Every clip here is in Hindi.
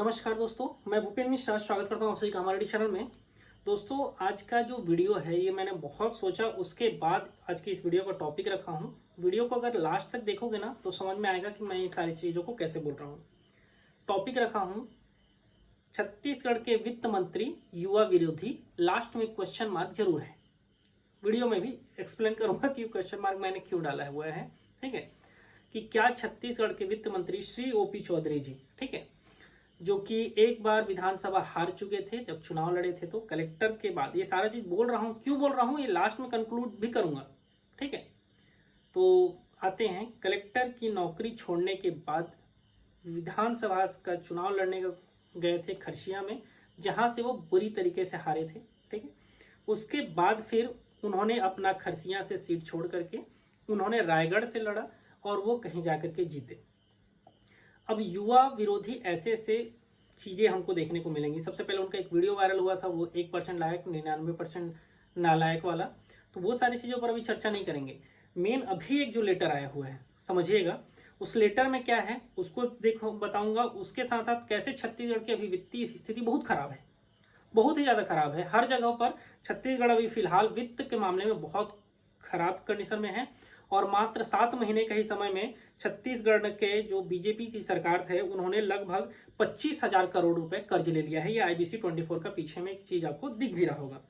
नमस्कार दोस्तों, मैं भूपेंद्र मिश्रा स्वागत करता हूँ आप सभी का हमारे चैनल में। दोस्तों, आज का जो वीडियो है ये मैंने बहुत सोचा, उसके बाद आज की इस वीडियो का टॉपिक रखा हूँ। वीडियो को अगर लास्ट तक देखोगे ना तो समझ में आएगा कि मैं ये सारी चीज़ों को कैसे बोल रहा हूँ। टॉपिक रखा हूँ छत्तीसगढ़ के वित्त मंत्री युवा विरोधी, लास्ट में क्वेश्चन मार्क जरूर है। वीडियो में भी एक्सप्लेन करूंगा कि क्वेश्चन मार्क मैंने क्यों डाला हुआ है, ठीक है। कि क्या छत्तीसगढ़ के वित्त मंत्री श्री ओपी चौधरी जी, ठीक है, जो कि एक बार विधानसभा हार चुके थे जब चुनाव लड़े थे, तो कलेक्टर के बाद ये सारा चीज बोल रहा हूं, क्यों बोल रहा हूं ये लास्ट में कंक्लूड भी करूंगा, ठीक है। तो आते हैं, कलेक्टर की नौकरी छोड़ने के बाद विधानसभा का चुनाव लड़ने गए थे खरसिया में, जहां से वो बुरी तरीके से हारे थे, ठीक है। उसके बाद फिर उन्होंने अपना खरसिया से सीट छोड़ करके उन्होंने रायगढ़ से लड़ा और वो कहीं जाकर के जीते। अब युवा विरोधी ऐसे ऐसे चीजें हमको देखने को मिलेंगी। सबसे पहले उनका एक वीडियो वायरल हुआ था, वो 1% लायक 99% नालायक वाला, तो वो सारी चीजों पर अभी चर्चा नहीं करेंगे। मेन अभी एक जो लेटर आया हुआ है, समझिएगा उस लेटर में क्या है उसको देखो, बताऊंगा। उसके साथ साथ कैसे छत्तीसगढ़ की अभी वित्तीय स्थिति बहुत खराब है, बहुत ही ज्यादा खराब है। हर जगह पर छत्तीसगढ़ अभी फिलहाल वित्त के मामले में बहुत खराब कंडीशन में है, और मात्र 7 महीने के ही समय में छत्तीसगढ़ के जो बीजेपी की सरकार थे उन्होंने लगभग 25,000 करोड़ रुपए कर्ज ले लिया है। ये IBC 24 का पीछे में एक चीज आपको दिख भी रहा होगा।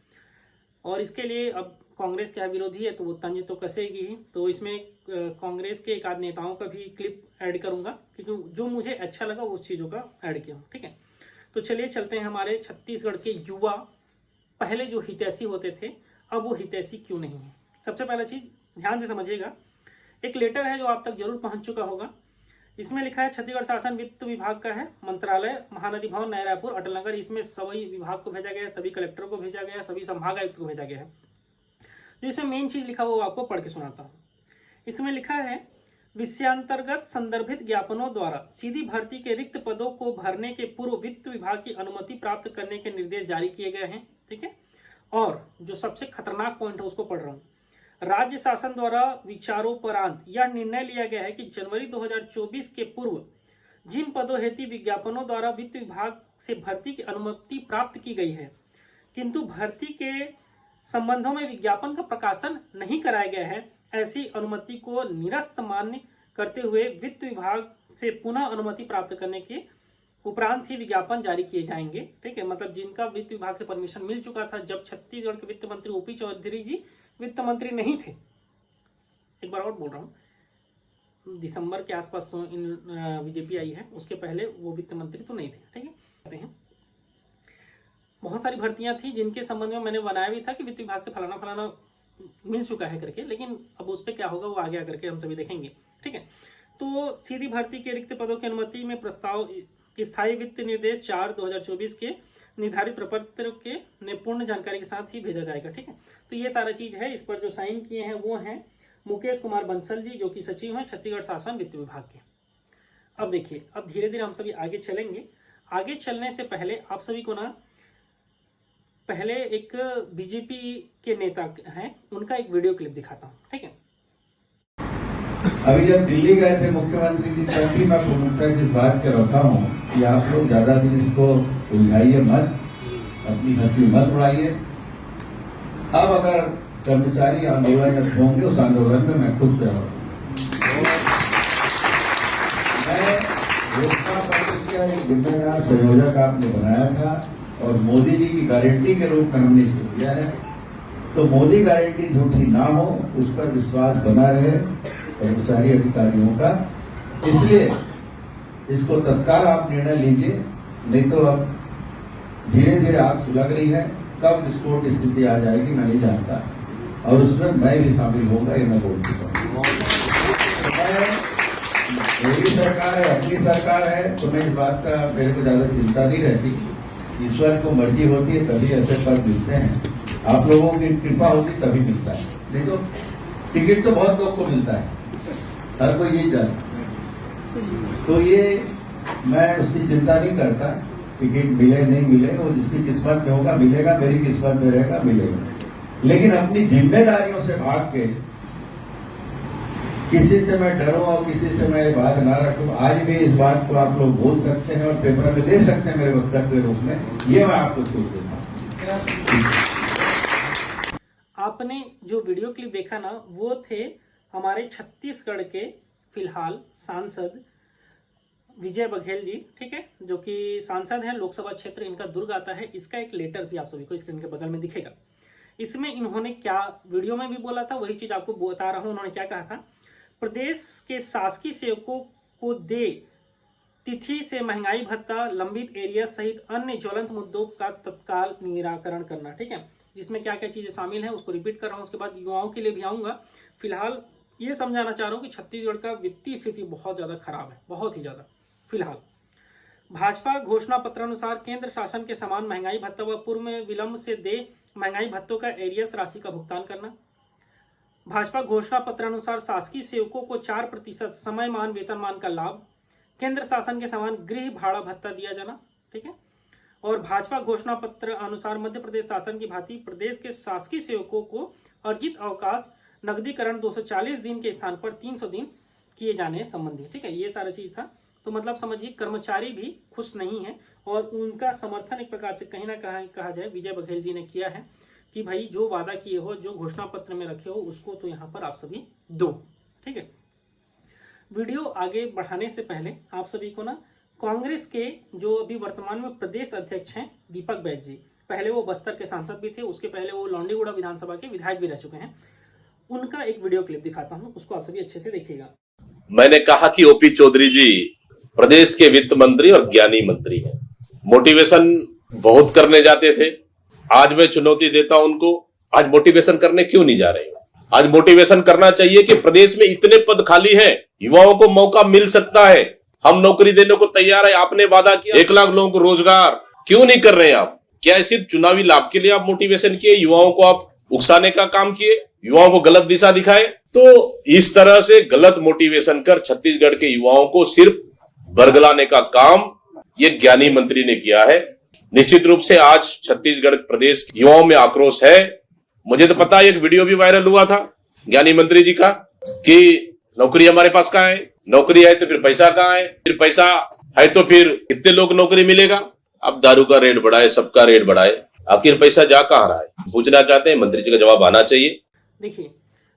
और इसके लिए अब कांग्रेस क्या विरोधी है तो वो तंज तो कसेगी ही। तो इसमें कांग्रेस के एक आध नेताओं का भी क्लिप ऐड करूंगा, क्योंकि जो मुझे अच्छा लगा उस चीजों का ऐड किया, ठीक है। तो चलिए चलते हैं हमारे छत्तीसगढ़ के युवा, पहले जो हितैषी होते थे अब वो हितैषी क्यों नहीं है। सबसे पहला चीज ध्यान से समझिएगा, एक लेटर है जो आप तक जरूर पहुंच चुका होगा। इसमें लिखा है छत्तीसगढ़ शासन वित्त विभाग का है, मंत्रालय महानदी भवन नया रायपुर अटल नगर। इसमें सभी विभाग को भेजा गया है, सभी कलेक्टरों को भेजा गया है, सभी संभाग आयुक्त को भेजा गया है। जो इसमें मेन चीज लिखा वो आपको पढ़ के सुनाता हूँ। इसमें लिखा है विषयांतर्गत संदर्भित ज्ञापनों द्वारा सीधी भर्ती के रिक्त पदों को भरने के पूर्व वित्त विभाग की अनुमति प्राप्त करने के निर्देश जारी किए गए हैं, ठीक है। और जो सबसे खतरनाक पॉइंट है उसको पढ़ रहा हूँ। राज्य शासन द्वारा विचारोपरांत यह निर्णय लिया गया है कि जनवरी 2024 के पूर्व जिन पदों हेतु विज्ञापनों द्वारा वित्त विभाग से भर्ती की अनुमति प्राप्त की गई है, किंतु भर्ती के संबंधों में विज्ञापन का प्रकाशन नहीं कराया गया है, ऐसी अनुमति को निरस्त मान्य करते हुए वित्त विभाग से पुनः अनुमति प्राप्त करने के उपरांत ही विज्ञापन जारी किए जाएंगे, ठीक है। मतलब जिनका वित्त विभाग से परमिशन मिल चुका था, जब छत्तीसगढ़ के वित्त मंत्री ओपी चौधरी जी वित्त मंत्री नहीं थे, एक बार और बोल रहा हूँ, दिसंबर के आसपास तो इन बीजेपी आई है, उसके पहले वो वित्त मंत्री तो नहीं थे, ठीक है। कहते हैं बहुत सारी भर्तियां थी जिनके संबंध में मैंने बनाया भी था कि वित्त विभाग से फलाना फलाना मिल चुका है करके, लेकिन अब उस पर क्या होगा वो आगे आकर के हम सभी देखेंगे, ठीक है। तो सीधी भर्ती के रिक्त पदों की अनुमति में प्रस्ताव स्थायी वित्त निर्देश 4/2024 के निर्धारित प्रपत्र के पूर्ण जानकारी के साथ ही भेजा जाएगा, ठीक है। तो ये सारा चीज है। इस पर जो साइन किए हैं वो हैं मुकेश कुमार बंसल जी, जो कि सचिव हैं छत्तीसगढ़ शासन वित्त विभाग के। अब देखिए, अब धीरे धीरे हम सभी आगे चलेंगे। आगे चलने से पहले आप सभी को ना पहले एक बीजेपी के नेता हैं उनका एक वीडियो क्लिप दिखाता हूँ, ठीक है। अभी जब दिल्ली गए थे मुख्यमंत्री जी, तब भी मैं प्रमुखता से इस बात के रखा हूँ कि आप लोग ज्यादा दिन इसको उलझाइए मत, अपनी हंसी मत उड़ाइए। अब अगर कर्मचारी आंदोलन में होंगे, उस आंदोलन में मैं खुद से मैं लोकसभा पार्टी का एक जिम्मेदार संयोजक आपने बनाया था और मोदी जी की गारंटी के रूप में हमने इसको दिया है। तो मोदी गारंटी झूठी ना हो, उस पर विश्वास बना रहे कर्मचारी अधिकारियों का। इसलिए इसको तत्काल आप निर्णय लीजिए, नहीं तो अब धीरे धीरे आग सुलग रही है। कब विस्फोट स्थिति आ जाएगी मैं नहीं जानता, और उसमें मैं भी शामिल होगा, ये मैं बोल चुका हूँ। मेरी सरकार है, अपनी सरकार है, तो मैं इस बात का मेरे को ज्यादा चिंता नहीं रहती। ईश्वर को मर्जी होती है तभी ऐसे पद मिलते हैं, आप लोगों की कृपा होती तभी मिलता है, नहीं तो टिकट तो बहुत लोग को मिलता है, हर कोई यही जाए। तो ये मैं उसकी चिंता नहीं करता, टिकट मिले नहीं मिले, वो जिसकी किस्मत में होगा मिलेगा, मेरी किस्मत में रहेगा मिलेगा। लेकिन अपनी जिम्मेदारियों से भाग के किसी से मैं डरूं और किसी से मैं बात ना रखूं, आज भी इस बात को आप लोग बोल सकते हैं और पेपर में दे सकते हैं मेरे वक्तव्य के रूप में, ये मैं आपको छूट देता हूं। आपने जो वीडियो क्लिप देखा ना, वो थे हमारे छत्तीसगढ़ के फिलहाल सांसद विजय बघेल जी, ठीक है, जो कि सांसद हैं, लोकसभा क्षेत्र इनका दुर्ग आता है। इसका एक लेटर भी आप सभी को स्क्रीन के बगल में दिखेगा। इसमें इन्होंने क्या वीडियो में भी बोला था, वही चीज आपको बता रहा हूं। उन्होंने क्या कहा था, प्रदेश के शासकीय सेवकों को दे तिथि से महंगाई भत्ता, लंबित एरिया सहित अन्य ज्वलंत मुद्दों का तत्काल निराकरण करना, ठीक है, जिसमें क्या क्या चीजें शामिल हैं उसको रिपीट कर रहा हूं। उसके बाद युवाओं के लिए भी आऊंगा। फिलहाल ये समझाना चाह रहा हूं कि छत्तीसगढ़ का वित्तीय स्थिति बहुत ज्यादा खराब है, बहुत ही ज्यादा। फिलहाल भाजपा घोषणा पत्र अनुसार केंद्र शासन के समान महंगाई भत्ता व पूर्व में विलंब से दे महंगाई भत्तों का एरियस राशि का भुगतान करना। भाजपा घोषणा पत्र अनुसार शासकीय सेवकों को 4% समयमान वेतनमान का लाभ, केंद्र शासन के समान गृह भाड़ा भत्ता दिया जाना, ठीक है। और भाजपा घोषणा पत्र अनुसार मध्य प्रदेश शासन की भांति प्रदेश के शासकीय सेवकों को अर्जित अवकाश नकदीकरण 240 दिन के स्थान पर 300 दिन किए जाने संबंधी, ठीक है, ये सारा चीज था। तो मतलब समझिए कर्मचारी भी खुश नहीं है और उनका समर्थन एक प्रकार से कहीं ना कहा जाए विजय बघेल जी ने किया है कि भाई जो वादा किए हो, जो घोषणा पत्र में रखे हो, उसको तो यहाँ पर आप सभी दो, ठीक है। वीडियो आगे बढ़ाने से पहले आप सभी को ना कांग्रेस के जो अभी वर्तमान में प्रदेश अध्यक्ष हैं दीपक बैज जी, पहले वो बस्तर के सांसद भी थे, उसके पहले वो लौंडीगुड़ा विधानसभा के विधायक भी रह चुके हैं, उनका एक वीडियो क्लिप दिखाता हूं, उसको आप सभी अच्छे से देखिएगा। मैंने कहा कि ओपी चौधरी जी प्रदेश के वित्त मंत्री और ज्ञानी मंत्री हैं। मोटिवेशन बहुत करने जाते थे, आज मैं चुनौती देता हूं उनको, आज मोटिवेशन करने क्यों नहीं जा रहे हो? आज मोटिवेशन करना चाहिए कि प्रदेश में इतने पद खाली हैं, युवाओं को मौका मिल सकता है, हम नौकरी देने को तैयार है। आपने वादा किया 1 लाख लोगों को रोजगार, क्यों नहीं कर रहे हैं आप? क्या सिर्फ चुनावी लाभ के लिए आप मोटिवेशन किए? युवाओं को आप उकसाने का काम किए, युवाओं को गलत दिशा दिखाए? तो इस तरह से गलत मोटिवेशन कर छत्तीसगढ़ के युवाओं को सिर्फ बरगलाने का काम ये ज्ञानी मंत्री ने किया है। निश्चित रूप से आज छत्तीसगढ़ प्रदेश के युवाओं में आक्रोश है। मुझे तो पता है, एक वीडियो भी वायरल हुआ था ज्ञानी मंत्री जी का कि नौकरी हमारे पास कहाँ है, नौकरी है तो फिर पैसा कहाँ है, फिर पैसा है तो फिर कितने लोग नौकरी मिलेगा। अब दारू का रेट बढ़ाए, सबका रेट बढ़ाए, आखिर पैसा जा कहाँ रहा है? पूछना चाहते हैं, मंत्री जी का जवाब आना चाहिए। देखिए,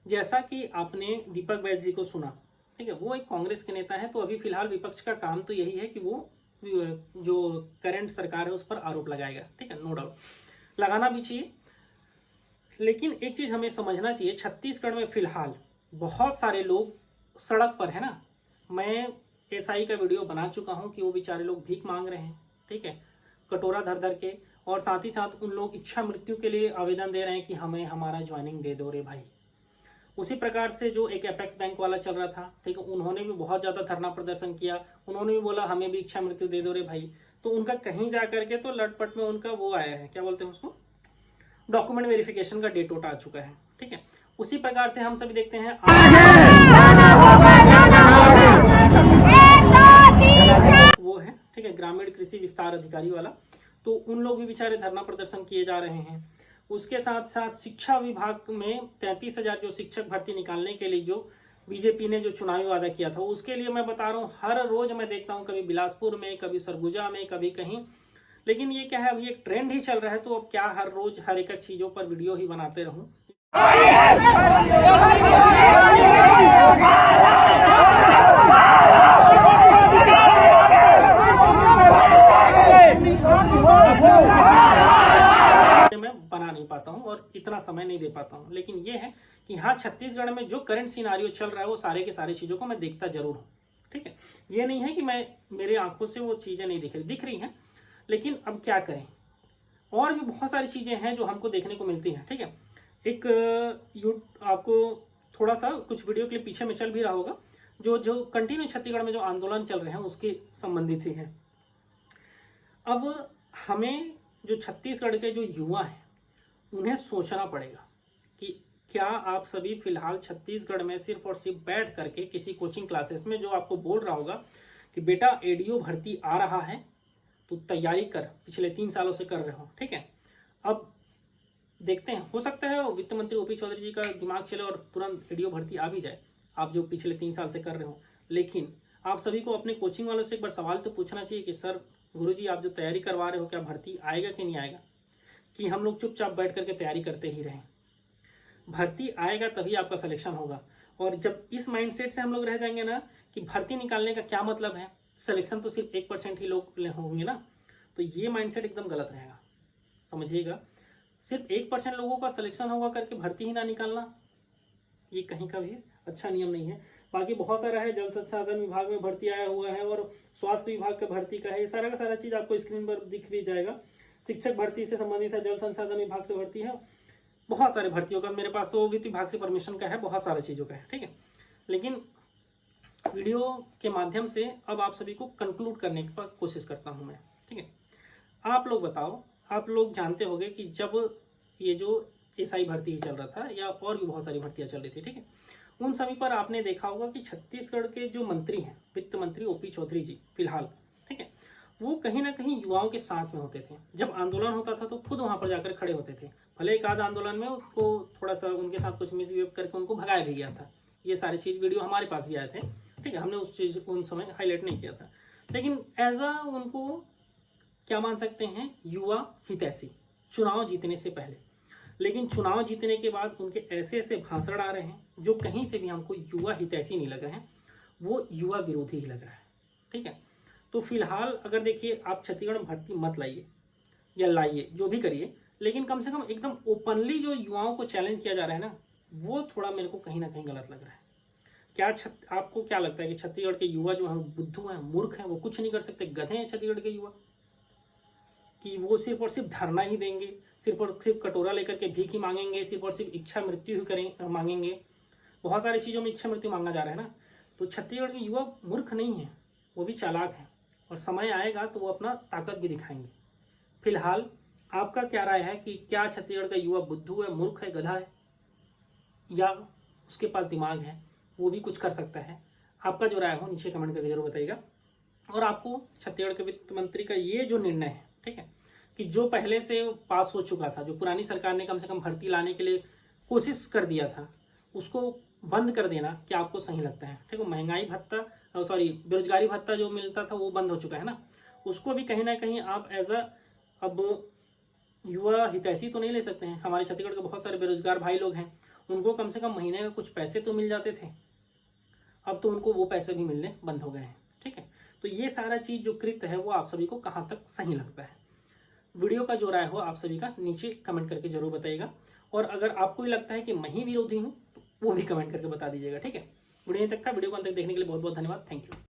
जैसा कि आपने दीपक बैज जी को सुना, ठीक है, वो एक कांग्रेस के नेता है, तो अभी फिलहाल विपक्ष का काम तो यही है कि वो जो करंट सरकार है उस पर आरोप लगाएगा, ठीक है, नो डाउट लगाना भी चाहिए। लेकिन एक चीज हमें समझना चाहिए, छत्तीसगढ़ में फिलहाल बहुत सारे लोग सड़क पर है ना। मैं एसआई का वीडियो बना चुका हूं कि वो बेचारे लोग भीख मांग रहे हैं, ठीक है, कटोरा धर धर के, और साथ ही साथ उन लोग इच्छा मृत्यु के लिए आवेदन दे रहे हैं कि हमें हमारा ज्वाइनिंग दे दो रे भाई। उसी प्रकार से जो एक एपेक्स बैंक वाला चल रहा था, ठीक है, उन्होंने भी बहुत ज्यादा धरना प्रदर्शन किया, उन्होंने भी बोला हमें भी इच्छा मृत्यु दे दो रे भाई। तो उनका कहीं जा करके तो लटपट में उनका वो आया है, क्या बोलते हैं उसको, डॉक्यूमेंट वेरिफिकेशन का डेट आ चुका है, ठीक है। उसी प्रकार से हम सभी देखते हैं वो है, ठीक है, ग्रामीण कृषि विस्तार अधिकारी वाला, तो उन लोग भी बेचारे धरना प्रदर्शन किए जा रहे हैं। उसके साथ साथ शिक्षा विभाग में 33,000 जो शिक्षक भर्ती निकालने के लिए जो बीजेपी ने जो चुनावी वादा किया था, उसके लिए मैं बता रहा हूँ हर रोज मैं देखता हूँ, कभी बिलासपुर में, कभी सरगुजा में, कभी कहीं। लेकिन ये क्या है, अभी एक ट्रेंड ही चल रहा है, तो अब क्या हर रोज हर एक चीजों पर वीडियो ही बनाते रहूं। मैं बना नहीं पाता हूं और इतना समय नहीं दे पाता हूं। लेकिन ये है कि हाँ, छत्तीसगढ़ में जो करंट सिनारियो चल रहा है वो सारे के सारे चीजों को मैं देखता जरूर हूं, ठीक है। ये नहीं है कि मैं मेरे आंखों से वो चीजें नहीं दिख रही हैं, लेकिन अब क्या करें, और भी बहुत सारी चीजें हैं जो हमको देखने को मिलती हैं, ठीक है। एक आपको थोड़ा सा कुछ वीडियो क्लिप पीछे में चल भी रहा होगा, जो कंटिन्यू छत्तीसगढ़ में जो आंदोलन चल रहे हैं उसके संबंधित ही है। अब हमें जो छत्तीसगढ़ के जो युवा हैं उन्हें सोचना पड़ेगा कि क्या आप सभी फिलहाल छत्तीसगढ़ में सिर्फ और सिर्फ बैठ करके किसी कोचिंग क्लासेस में जो आपको बोल रहा होगा कि बेटा एडीओ भर्ती आ रहा है तो तैयारी कर, पिछले 3 सालों से कर रहे हो, ठीक है। अब देखते हैं, हो सकता है वित्त मंत्री ओपी चौधरी जी का दिमाग चले और तुरंत एडीओ भर्ती आ भी जाए, आप जो पिछले 3 साल से कर रहे हो। लेकिन आप सभी को अपने कोचिंग वालों से एक बार सवाल तो पूछना चाहिए कि सर गुरुजी आप जो तैयारी करवा रहे हो क्या भर्ती आएगा कि नहीं आएगा, कि हम लोग चुपचाप बैठ करके तैयारी करते ही रहें। भर्ती आएगा तभी आपका सिलेक्शन होगा। और जब इस माइंडसेट से हम लोग रह जाएंगे ना कि भर्ती निकालने का क्या मतलब है, सिलेक्शन तो सिर्फ 1% ही लोग होंगे ना, तो ये माइंडसेट एकदम गलत रहेगा, समझिएगा। सिर्फ 1% लोगों का सिलेक्शन होगा करके भर्ती ही ना निकालना, ये कहीं का भी अच्छा नियम नहीं है। बाकी बहुत सारा है, जल संसाधन विभाग में भर्ती आया हुआ है और स्वास्थ्य विभाग का भर्ती का है, ये सारा का सारा चीज़ आपको स्क्रीन पर दिख भी जाएगा। शिक्षक भर्ती से संबंधित है, जल संसाधन विभाग से भर्ती है, बहुत सारे भर्तियों का, मेरे पास तो वित्त विभाग से परमिशन का है, बहुत सारी चीज़ों का है, ठीक है। लेकिन वीडियो के माध्यम से अब आप सभी को कंक्लूड करने की कोशिश करता हूँ मैं, ठीक है। आप लोग बताओ, आप लोग जानते होंगे कि जब ये जो एसआई भर्ती ही चल रहा था या और भी बहुत सारी भर्तियां चल रही थी, ठीक है, उन सभी पर आपने देखा होगा कि छत्तीसगढ़ के जो मंत्री हैं, वित्त मंत्री ओपी चौधरी जी फिलहाल, ठीक है, वो कहीं ना कहीं युवाओं के साथ में होते थे। जब आंदोलन होता था तो खुद वहां पर जाकर खड़े होते थे, भले एक आध आंदोलन में उसको थोड़ा सा उनके साथ कुछ मिसबिहेव करके उनको भगाया भी गया था, ये सारी चीज़ वीडियो हमारे पास भी आए थे, ठीक है, हमने उस चीज़ को उन समय हाईलाइट नहीं किया था। लेकिन एज अ उनको क्या मान सकते हैं, युवा हितैषी, चुनाव जीतने से पहले। लेकिन चुनाव जीतने के बाद उनके ऐसे ऐसे भाषण आ रहे हैं जो कहीं से भी हमको युवा हितैषी नहीं लग रहे हैं, वो युवा विरोधी ही लग रहा है, ठीक है। तो फिलहाल अगर देखिए आप छत्तीसगढ़ में भर्ती मत लाइए या लाइए, जो भी करिए, लेकिन कम से कम एकदम ओपनली जो युवाओं को चैलेंज किया जा रहा है ना, वो थोड़ा मेरे को कहीं ना कहीं गलत लग रहा है। क्या आपको क्या लगता है कि छत्तीसगढ़ के युवा जो हैं बुद्धू हैं, मूर्ख हैं, वो कुछ नहीं कर सकते, गधे हैं छत्तीसगढ़ के युवा, कि वो सिर्फ और सिर्फ धरना ही देंगे, सिर्फ और सिर्फ कटोरा लेकर के भीख ही मांगेंगे, सिर्फ और सिर्फ इच्छा मृत्यु ही करें मांगेंगे। बहुत सारी चीज़ों में इच्छा मृत्यु मांगा जा रहा है ना। तो छत्तीसगढ़ के युवा मूर्ख नहीं है, वो भी चालाक हैं, और समय आएगा तो वो अपना ताकत भी दिखाएंगे। फिलहाल आपका क्या राय है कि क्या छत्तीसगढ़ का युवा बुद्धू है, मूर्ख है, गधा है, या उसके पास दिमाग है, वो भी कुछ कर सकता है? आपका जो राय हो नीचे कमेंट करके जरूर बताइएगा। और आपको छत्तीसगढ़ के वित्त मंत्री का ये जो निर्णय है, ठीक है, कि जो पहले से पास हो चुका था, जो पुरानी सरकार ने कम से कम भर्ती लाने के लिए कोशिश कर दिया था, उसको बंद कर देना, क्या आपको सही लगता है? ठीक है, महंगाई भत्ता, बेरोजगारी भत्ता जो मिलता था वो बंद हो चुका है ना, उसको भी कहीं ना कहीं आप एज अ अब युवा हितैषी तो नहीं ले सकते हैं। हमारे छत्तीसगढ़ के बहुत सारे बेरोजगार भाई लोग हैं, उनको कम से कम महीने का कुछ पैसे तो मिल जाते थे, अब तो उनको वो पैसे भी मिलने बंद हो गए हैं, ठीक है। तो ये सारा चीज़ जो कृत्य है वो आप सभी को कहाँ तक सही लगता है? वीडियो का जो राय हो आप सभी का नीचे कमेंट करके जरूर बताइएगा। और अगर आपको भी लगता है कि मैं ही विरोधी हूँ तो वो भी कमेंट करके बता दीजिएगा, ठीक है। वीडियो तक था, वीडियो को अंत तक देखने के लिए बहुत बहुत धन्यवाद, थैंक यू।